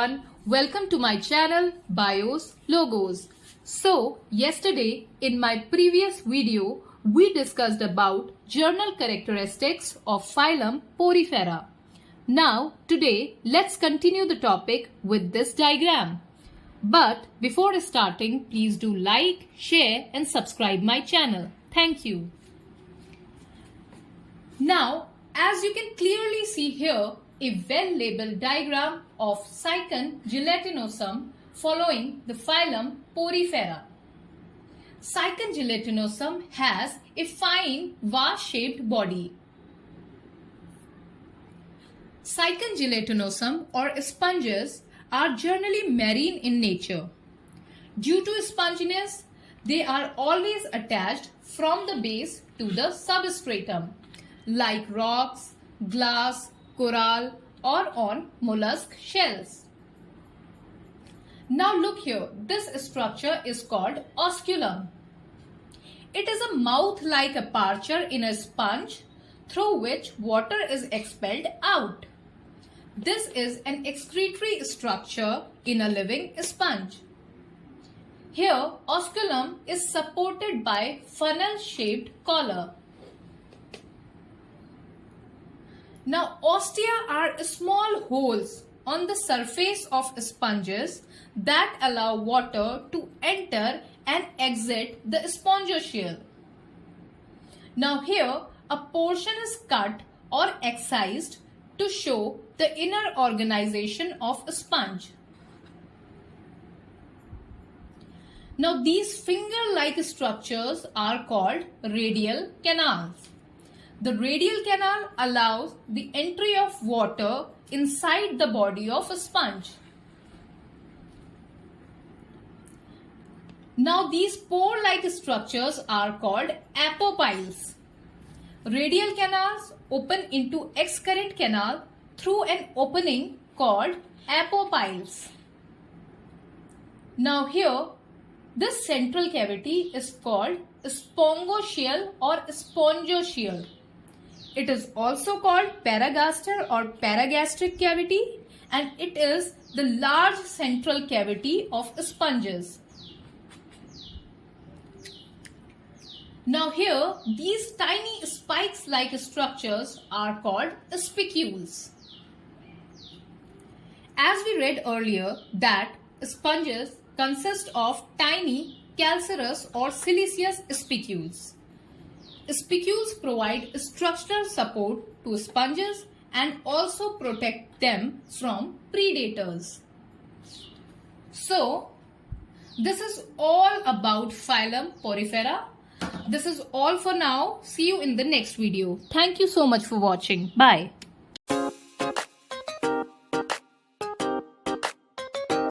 everyone, welcome to my channel Bios Logos. So yesterday in my previous video we discussed about journal characteristics of phylum Porifera. Now today let's continue the topic with this diagram. But before starting, please do like, share and subscribe my channel. Thank you. Now as you can clearly see here, a well-labeled diagram of Sycon gelatinosum following the phylum Porifera. Sycon gelatinosum has a fine vase-shaped body. Sycon gelatinosum or sponges are generally marine in nature. Due to sponginess, they are always attached from the base to the substratum, like rocks, glass, coral or on mollusk shells. Now look here, this structure is called osculum. It is a mouth-like aperture in a sponge through which water is expelled out. This is an excretory structure in a living sponge. Here, osculum is supported by funnel-shaped collar. Now, ostia are small holes on the surface of sponges that allow water to enter and exit the spongoshell. Now here, a portion is cut or excised to show the inner organization of a sponge. Now these finger-like structures are called radial canals. The radial canal allows the entry of water inside the body of a sponge. Now these pore-like structures are called apophyles. Radial canals open into excurrent canal through an opening called apophyles. Now here, this central cavity is called spongoshell or spongoshell. It is also called paragaster or paragastric cavity, and it is the large central cavity of sponges. Now here, these tiny spikes-like structures are called spicules. As we read earlier that sponges consist of tiny calcareous or siliceous spicules. Spicules provide structural support to sponges and also protect them from predators. So, this is all about phylum Porifera. This is all for now. See you in the next video. Thank you so much for watching. Bye.